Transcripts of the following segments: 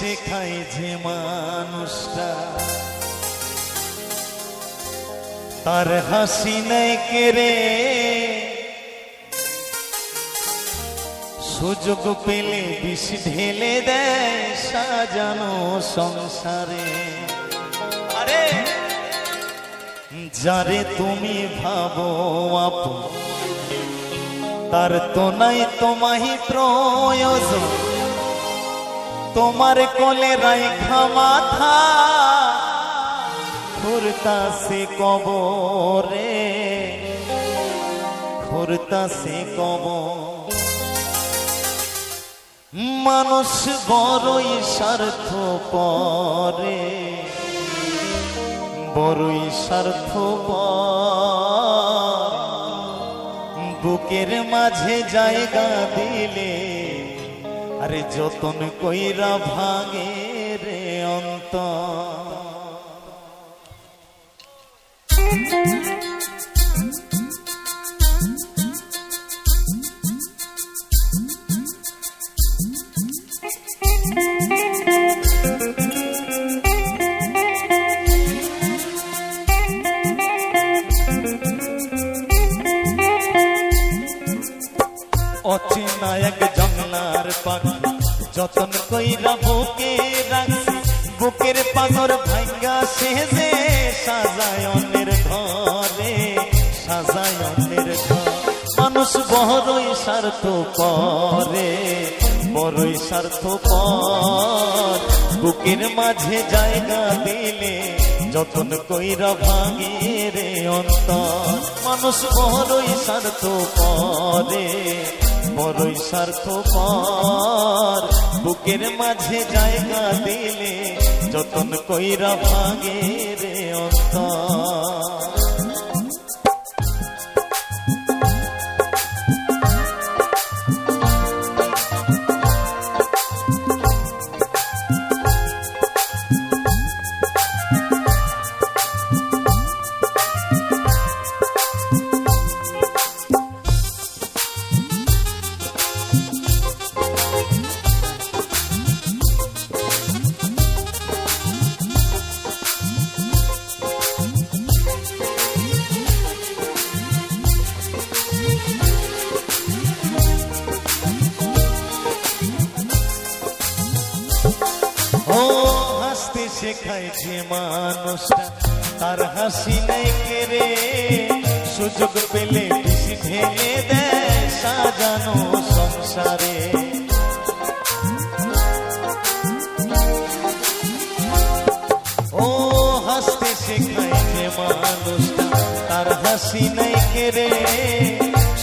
শেখায় যে মানুষটা তার হাসি নাই কেড়ে, সুযোগ পেলে বিষ ঢেলে দেয় সাজানো সংসারে। আরে যারে তুমি ভাবো আপন তার তো নাই তোমাহি প্রয়োজন, তোমার কোলে রাইখা মাথা খুরতাছে কবরে, খুরতাছে কবর। মানুষ বড়ই স্বার্থপরে, বড়ই স্বার্থপর, বুকের মাঝে জায়গা দিলে আরে যতন কইরা ভাঙে রে অন্তর। অচেনা এক জঙ্গলার পাখি যতন কইরা বুকে রাখছি, বুকের পাথর ভাঙ্গা সেজে সাজায় অন্যের ঘরে, সাজায় অন্যের ঘর। মানুষ বড়ই স্বার্থপরে, বড়ই স্বার্থপর, বুকের মাঝে জায়গা দিলে যতন কইরা ভাঙে রে অন্তর। মানুষ বড়ই স্বার্থপরে, বড়ই স্বার্থপর, বুকের মাঝে জায়গা দিলে যতন কইরা ভাঙে রে অন্তর। হাসতে শেখায় যে মানুষটা তার হাসি নাই কেড়ে, সুযোগ পেলে বিষ ঢেলে দেয় সাজানো সংসারে। ও হাসতে শেখায় যে মানুষটা তার হাসি নাই কেড়ে,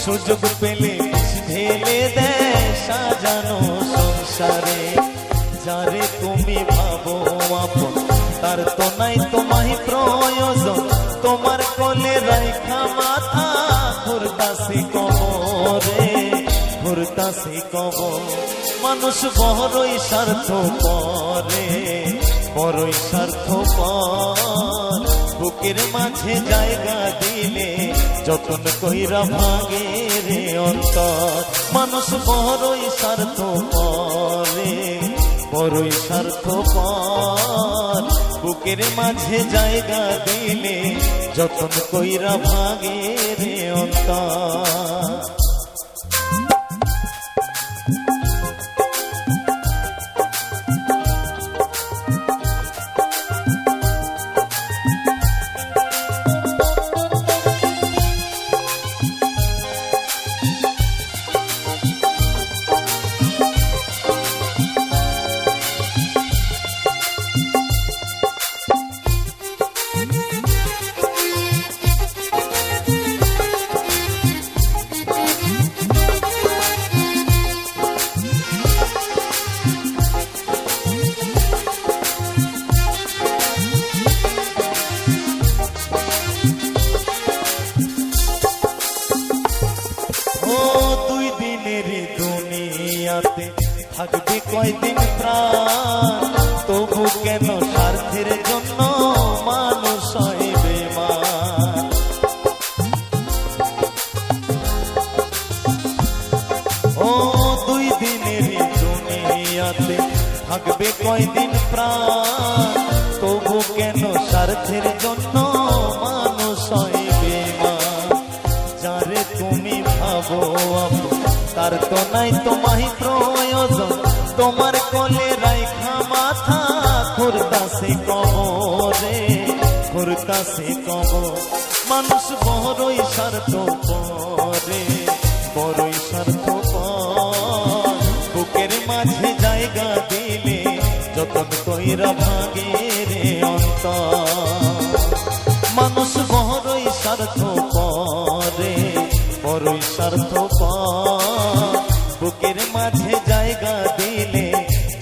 সুযোগ পেলে বিষ ঢেলে দেয় সাজানো সংসারে। যারে তুমি ভাবো আপন তার তো নাই তোমাহি প্রয়োজন, তোমার কোলে রাইখা মাথা খুরতাছে কবরে, খুরতাছে কবর। মানুষ বড়ই স্বার্থপরে, বড়ই স্বার্থপর, বুকের মাঝে জায়গা দিলে যতন কইরা ভাঙে রে অন্তর। মানুষ বড়ই স্বার্থপরে, বড়ই স্বার্থপর, বুকের মাঝে জায়গা দিলে যতন কইরা ভাঙে রে অন্তর। দুনিয়াতে থাকবে কয়দিন প্রাণ, তবু কেন স্বার্থের জন্য মানুষ হয় বেমান। ও দুই দিনের দুনিয়াতে থাকবে কয়দিন প্রাণ, তবু কেন স্বার্থের জন্য মানুষ হয় বেঈমান। যারে তুমি ভাবো আপন, তার তো নাই তোমায় প্রয়োজন, তোমার কোলে রাইখা মাথা ঘুরতাছে কবরে, ঘুরতাছে কবর। মানুষ বড়ই স্বার্থপরে, বড়ই স্বার্থপর, বুকের মাঝে জায়গা দিলে যতন কইরা ভাগে রে অন্তর। মানুষ বড়ই স্বার্থপরে, বড়ই স্বার্থপর, বুকের মাঝে জায়গা দিলে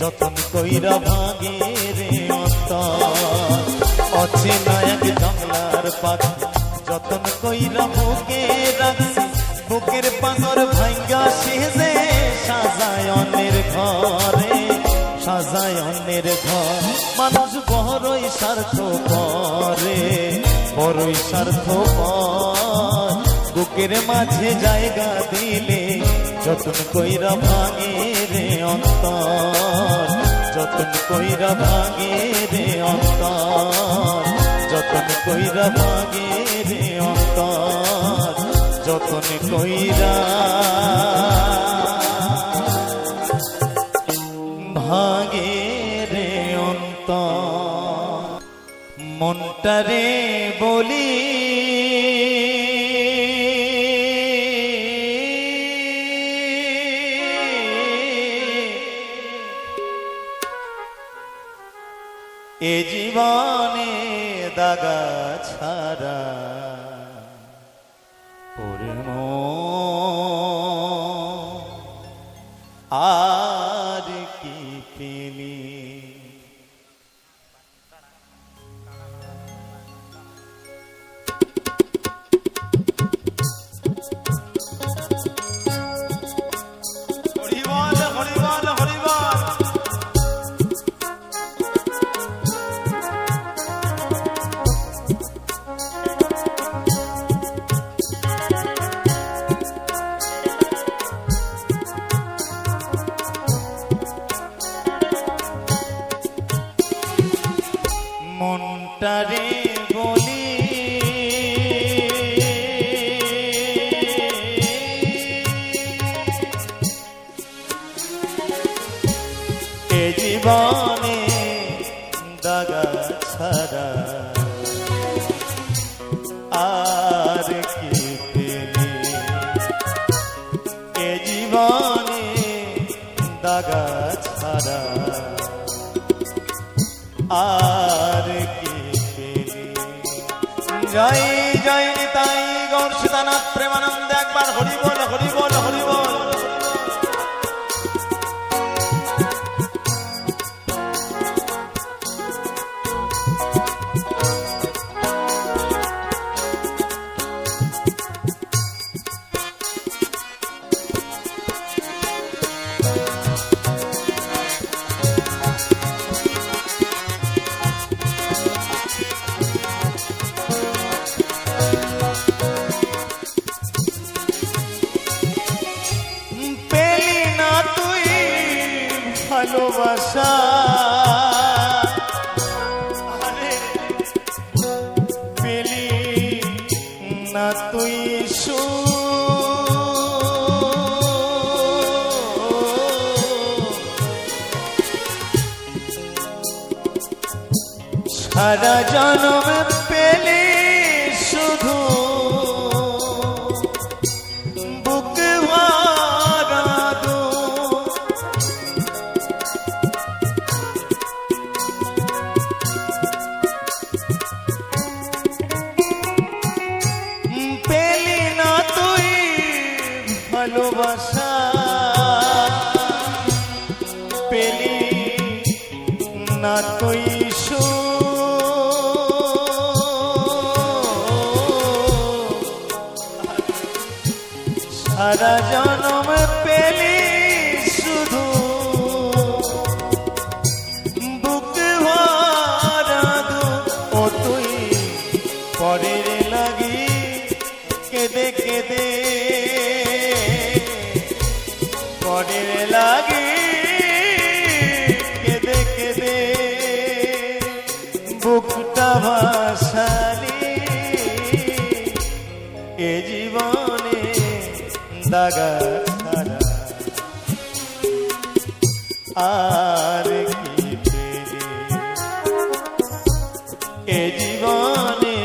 যতন কইরা ভাগে রে অন্তর। অচেনা এক জংলার পাখি যতন কইরা বুকে রাখছি, বুকের পানর ভাঙ্গা সেজে সাজায় অন্যের ঘরে, সাজায় অন্যের ঘর। মানুষ বড়ই স্বার্থপরে, বড়ই স্বার্থপর, বুকের মাঝে জায়গা দিলে যতন কইরা ভাঙে রে অন্তর, যতন কইরা ভাঙে রে অন্তর, যতন কইরা ভাঙে রে অন্তর, যতন কইরা ভাঙে রে অন্তর। মনটারে বলি এ জীবনে দাগা ছাড়া ওরে মন আর কি পেলি। মনটারে বলি এ জীবনে দাগা ছাড়া আর কি পেলি। এ জীবনে দাগা ছাড়া আর কি পেলি। জয় জয় নিতাই গৌর সীতানাথ প্রেমানন্দ। একবার হরি বল, হরি বল, হরি বল। ভালোবাসা আরে পেলি না তুই সারা জনম পেলি শুধু বুক ভরা দুঃখ। পেলি না তুই ভালোবাসা, পেলি না তুই সারা জনম পেলি শুধু বুক ভরা দুঃখ। ও তুই পরের লাগি কেঁদে কেঁদে, পরের লাগি কেঁদে দাগা ছাড়া আর কি পেলি এ জীবনে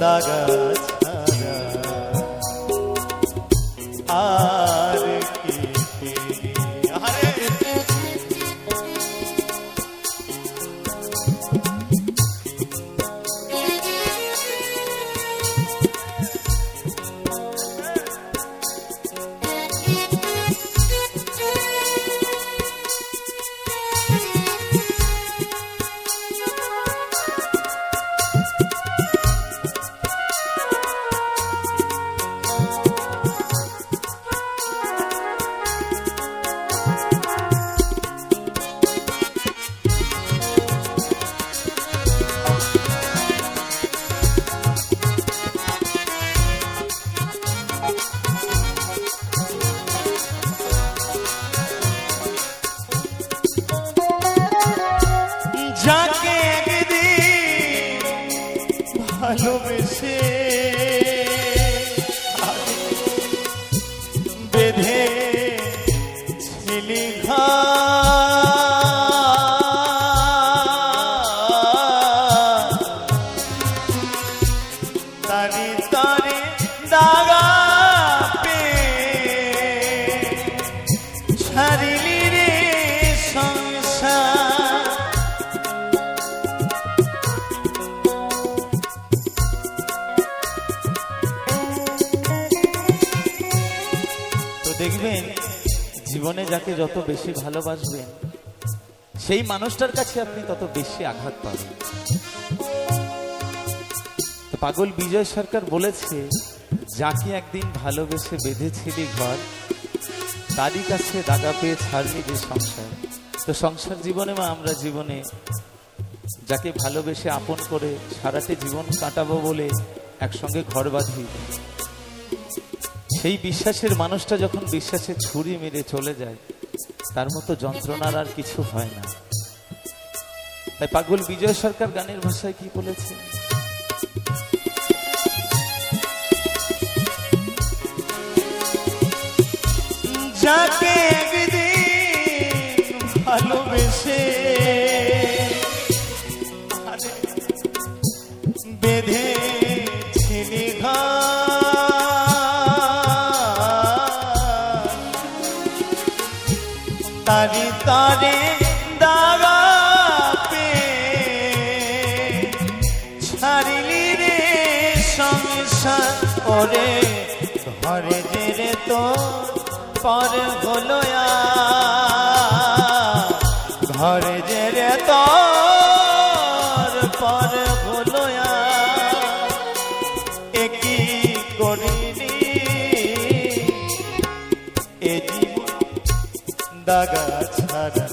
দাগা ছাড়া আর কি পেলি আরে যাকে একদিন ভালোবেসে বেঁধে ছিলি তারি তারি দাগা পে ছাড়িলি রে সংসার দেখবেন জীবনে যাকে যত বেশি ভালোবাসবেন সেই মানুষটার কাছে আপনি তত বেশি আঘাত পাবেন। তো পাগল বিজয় সরকার বলেছে, যাকে একদিন ভালোবেসে বেঁধেছিলি ঘর তারই কাছে দাগা পেয়ে ছাড়লি যে সংসার। তো সংসার জীবনে বা আমরা জীবনে যাকে ভালোবেসে আপন করে সারাটি জীবন কাটাবো বলে একসঙ্গে ঘর বাঁধি, সেই বিশ্বাসের মানুষটা যখন বিশ্বাসে ছুরি মেরে চলে যায় তার মতো যন্ত্রণার আর কিছু হয় না। তাই পাগল বিজয় সরকার গানের ভাষায় কি বলেছে, যাকে একদিন ভালোবেসে বেঁধে ছিলি তারি তারি দাগা পে ছাড়িলি রে সংসার ওরে ঘরে যে রে তো পর হলো ঘরে যে রে তোর পর হলো একই করিনি এ জীবন দাগা ছাড়া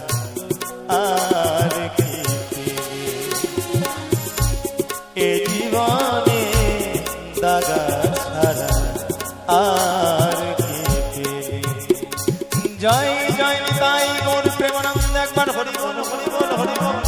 আর কি পেলি এ জীবনে দাগা ছাড়া আর কি পেলি। জয় জয় তাই গৌর প্রেমানন্দ একবার হরি বল হরি বল হরি বল।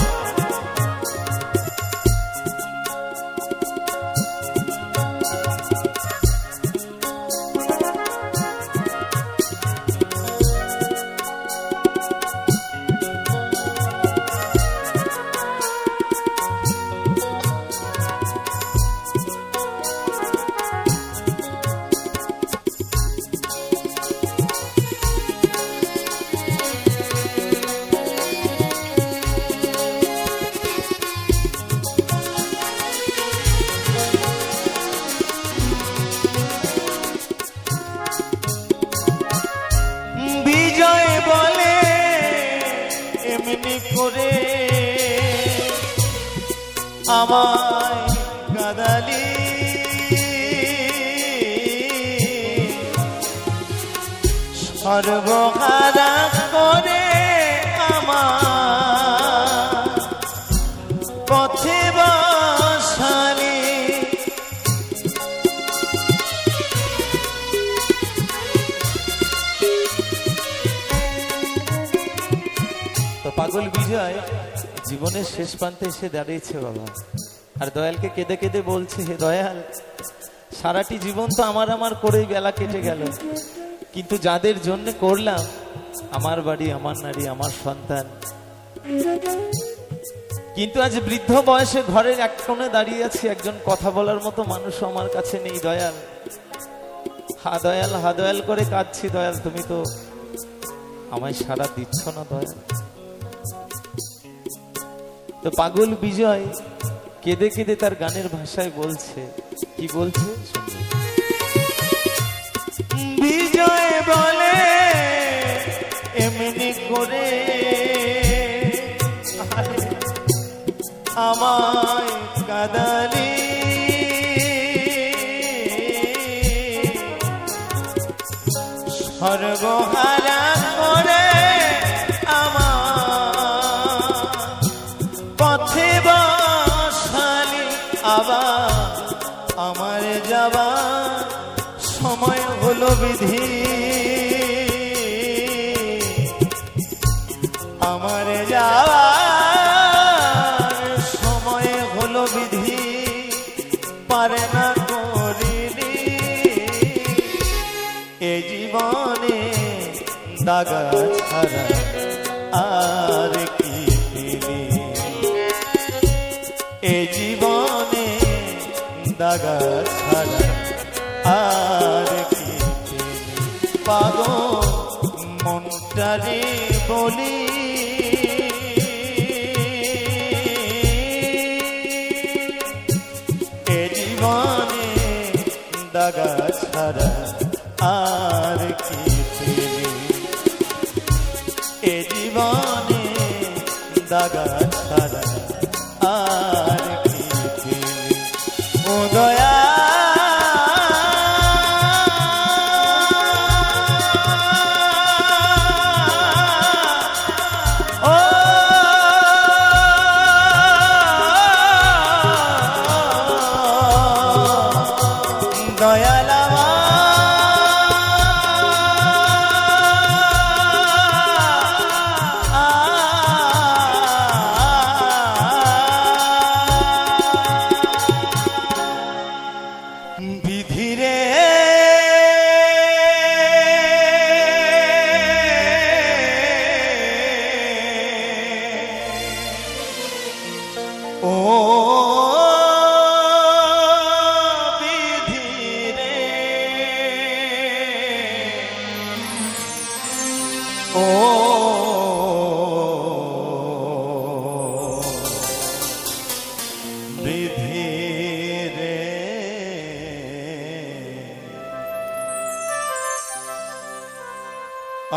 এমনি করে আমায় কাঁদালি সর্বহারা করে আমার পথে বসালি। তো পাগল বিজয় জীবনের শেষ প্রান্তে এসে দাঁড়িয়েছে বাবা, আর দয়ালকে কেঁদে কেঁদে বলছে, হে দয়াল, সারাটি জীবন তো আমার করেই বেলা কেটে গেল, কিন্তু যাদের জন্য করলাম, আমার বাড়ি, আমার নারী, আমার সন্তান, কিন্তু আজ বৃদ্ধ বয়সে ঘরের এক কোণে দাঁড়িয়ে আছি, একজন কথা বলার মতো মানুষ আমার কাছে নেই। দয়াল, হা দয়াল, হা দয়াল করে কাঁদছি। দয়াল, তুমি তো আমায় সাড়া দিচ্ছ না দয়াল। তো পাগল বিজয় কেঁদে কেঁদে তার গানের ভাষায় বলছে, কি বলছে? বিজয় বলে এমনি করে আমায় কাঁদালি, সর্বহারা করে আমার পথে বসালি, আবার আমার যাবার সময় হলো বিধি, আমার যাওয়ার সময় হলো বিধি, পারে না করিনি এ জীবনে দাগা ছাড়া আর কি পেলি, এ জীবনে দাগা ছাড়া আর কি পেলি। পাগল মনটারে বলি, এ জীবনে দাগা ছাড়া আর কি পেলি, এ জীবনে দাগা ছাড়া আর কি পেলি। ও দয়া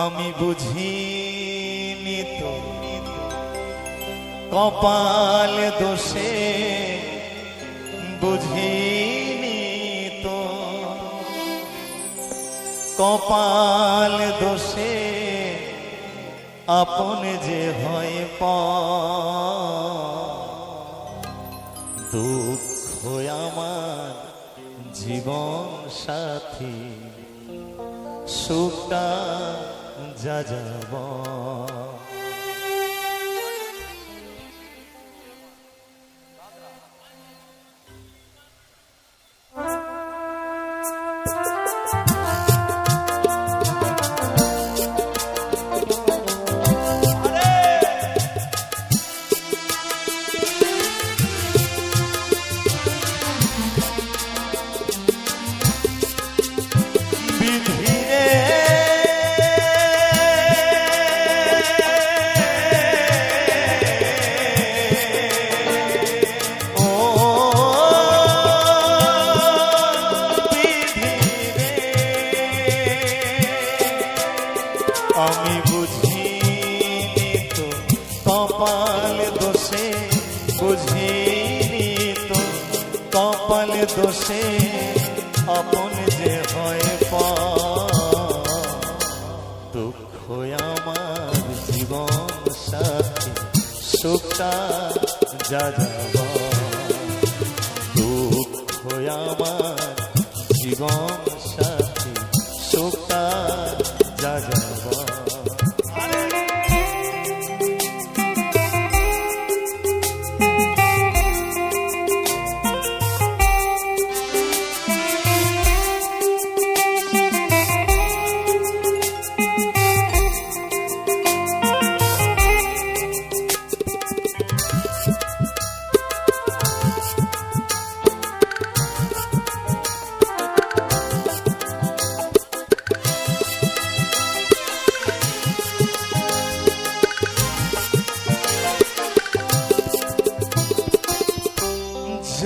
আমি বুঝিনি তো কপাল দোষে, বুঝিনি তো কপাল দোষে আপন যে হয় দুঃখ আমার জীবন সাথী, সুখটা যা যাব। আমি বুঝিনি তো কপাল দোষে, বুঝিনি তো কপাল দোষে আপন যে হয় দুঃখ আমার জীবন সাথী, সুখটা যা যাব। দুঃখ আমার জীবন সাথী, সুখটা যা যাব।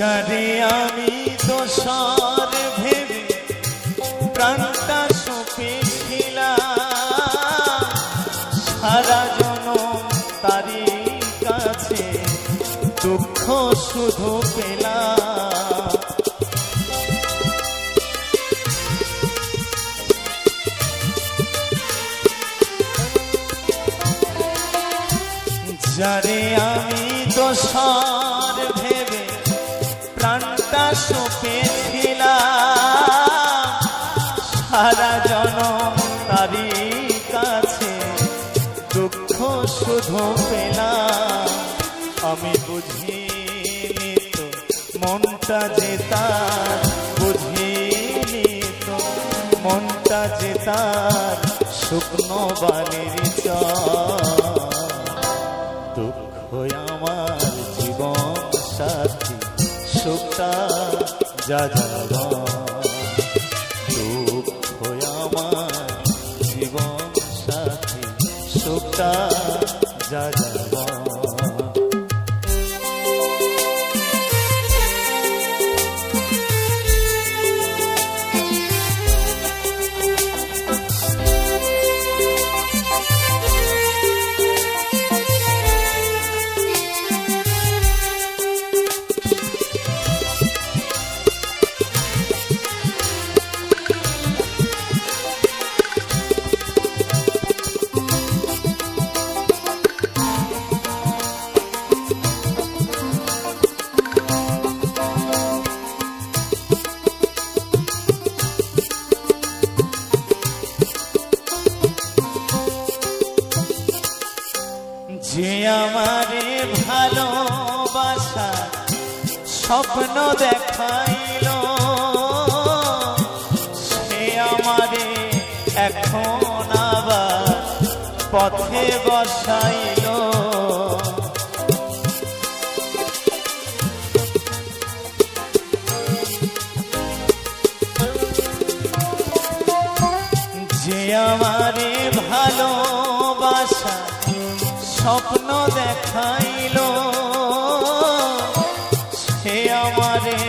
যারে আমি দোষর ভেবে প্রাণটা সঁপেছিলাম, সারা জনম তারি কাছে দুঃখ শুধু পেলাম। যারে আমি দোষর ভেবে প্রাণটা সঁপেছিলাম, সারা জনম তারি কাছে দুঃখ শুধু পেলাম। আমি বুঝিনি তো মনটা যে তার, বুঝিনি তো মনটা যে তার শুকনো বালির চর। দুঃখ আমার জীবন সাথী সুখটা যা যাবা, দুঃখ আমার জীবন সাথী সুখটা যা যাবা। যে আমারে ভালোবাসা স্বপ্ন দেখাইল, সে আমারে এখন আবার পথে বসাইল। যে আমারে ভালোবাসা স্বপ্ন দেখাইল, সে আমারে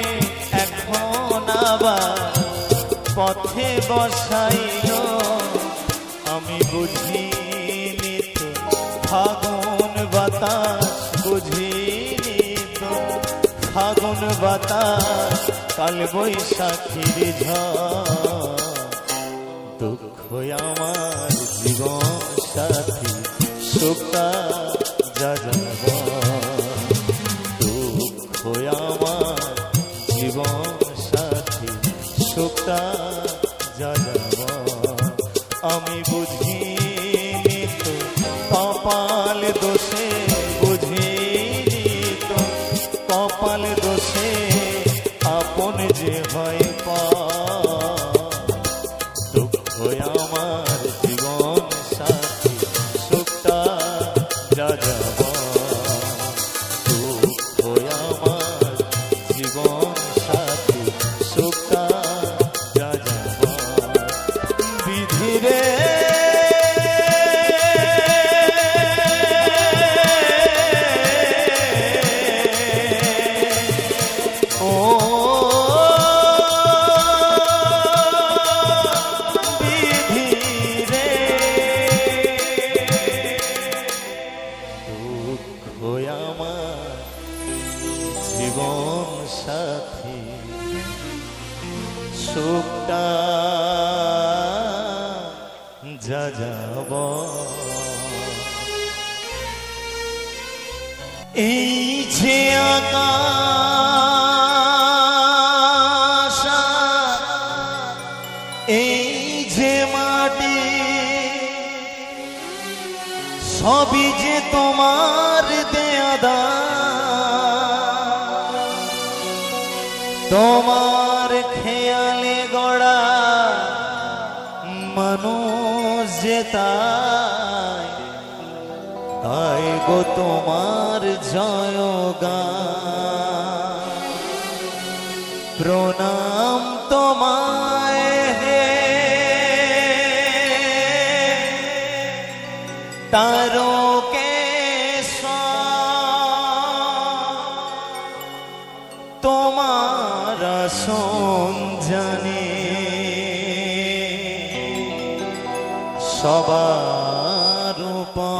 এখন আবার পথে বসাইল। আমি বুঝিনি তো ফাগুন বাতাস, বুঝিনি তো ফাগুন বাতাস কাল বৈশাখীর ঝড়। দুঃখ আমার জীবন সাথী সুখটা যা যাবা, দুঃখ আমার জীবন সাথী সুখটা যা যাবা। আমি বুঝিনি তো কপাল দোষে, বুঝিনি তো কপাল দোষে আপন যে হয় পা। দুঃখ আমার জীবন সাথী সুখটা যা যাবা, দুঃখ আমার জীবন সাথী সুখটা যা যাবা। বিধিরে জীবন সাথী সুখটা যা যাব। এই যে আকাশ, এই যে মাটি, সবই যে তোমার দেয়া দান। তোমার খেয়ালে গড়া মানুষ যে তাই, তাই গো তোমার জয়গান। প্রণাম তোমায় হে তারকেশ্বর, তোমার সবার উপর।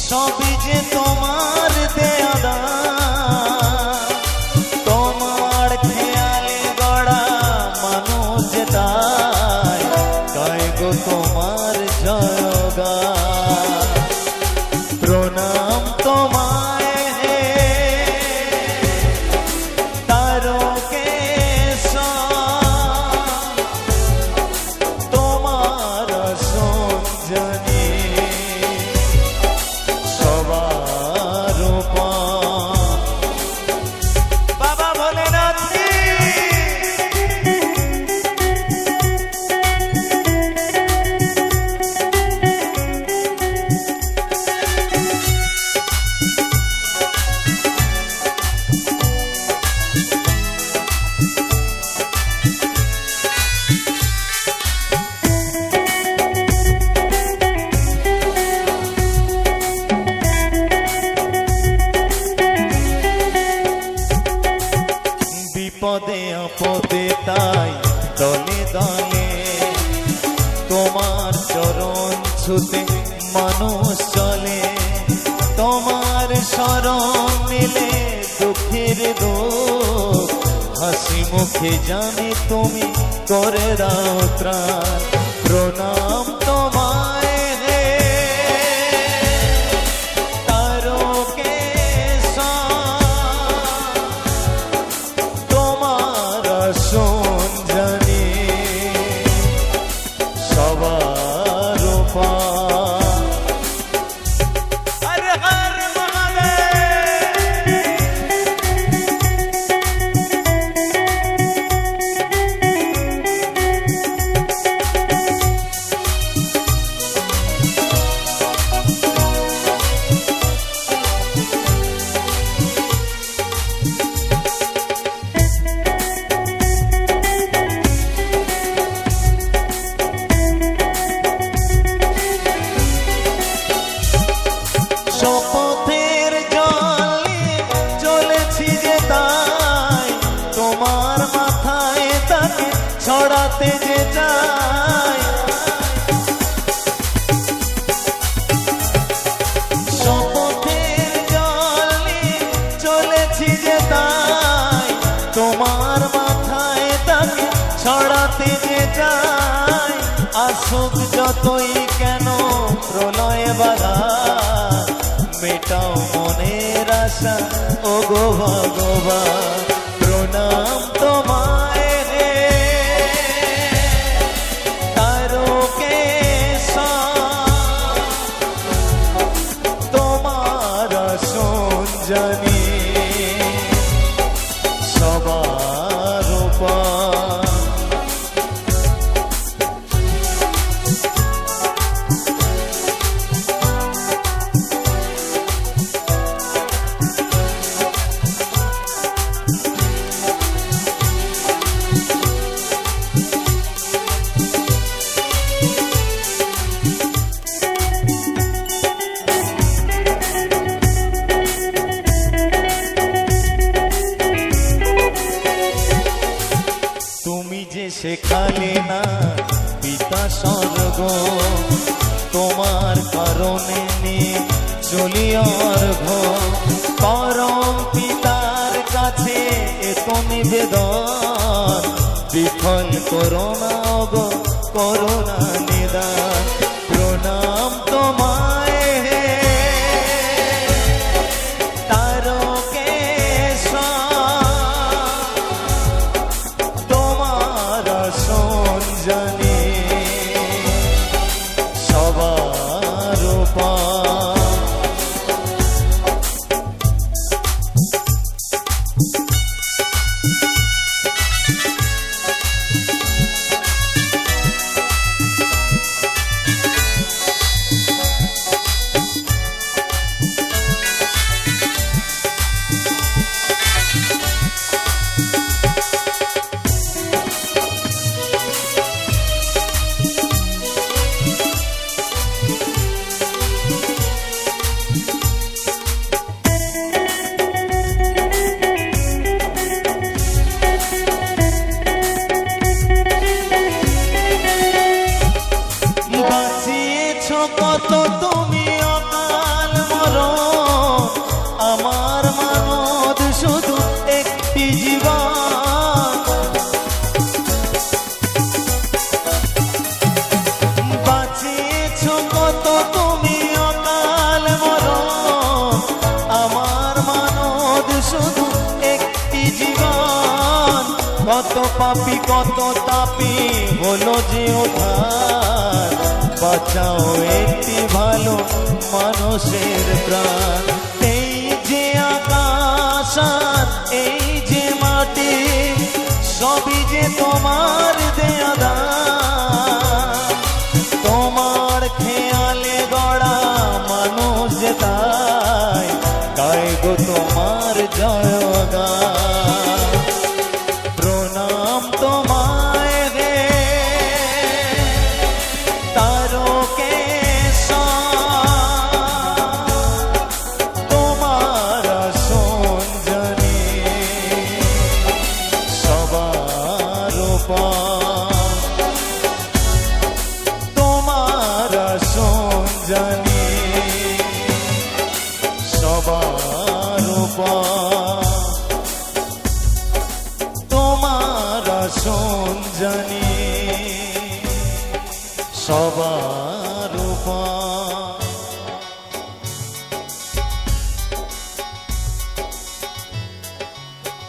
সবই যে তোমার দেয়া দান, তোমার খেয়ালে গড়া মানুষ যে তাই গায় গো তোমার জয়গান। প্রণাম তোমায় হে তারকেশ্বর, তোমার সঞ্জনী বাবা ভোলেনাথ। বিপদে আপদে তাই দলে দলে তোমার চরণ ছুতে মানুষ চলে। তোমার শরণ নিলে দুঃখের দুঃখ হাসি মুখে জানি তুমি করে দাও ত্রাণ। প্রণাম তোমায় হে তারকেশ্বর, তোমার সঞ্জনী সবার উপর। হর হর মহাদেব। শপথের জলে চলেছি যে তাই তোমার মাথায় তাকে ছড়াতে যে চাই। শপথের জলে চলেছি যে তাই তোমার মাথায় তাকে ছড়াতে যে চাই। আসুক যতই কেন প্রলয় বাধা, মেটাও মনের আশা ও গো ভগবান। প্রণাম তোমায় হে তারকেশ্বর, তোমার সঞ্জনী সবার উপর। তুমি যে শেখালে না পিতা স্বর্গ, তোমার কারণে নিয়ে চলি অর্ঘ। পরম পিতার কাছে এত নিবেদন, বিফল করোনা গো করোনা নিদান। প্রণাম তোমায় হে তারকেশ্বর, তোমার সঞ্জনী সবার উপর। কত পাপি কত তাপি হলো যে উদ্ধার, বাঁচাও একটি ভালো মানুষের প্রাণ। এই যে আকাশ আর এই যে মাটি, সবই যে তোমার দেয়া দান। তোমার খেয়ালে গড়া মানুষ যে তাই গায় গো তোমার জয়গান। প্রণাম তোমায় হে তারকেশ্বর, তোমার আসন জানি সবার উপর, তোমার আসন জানি সবার উপর, তোমার আসন জানি সবার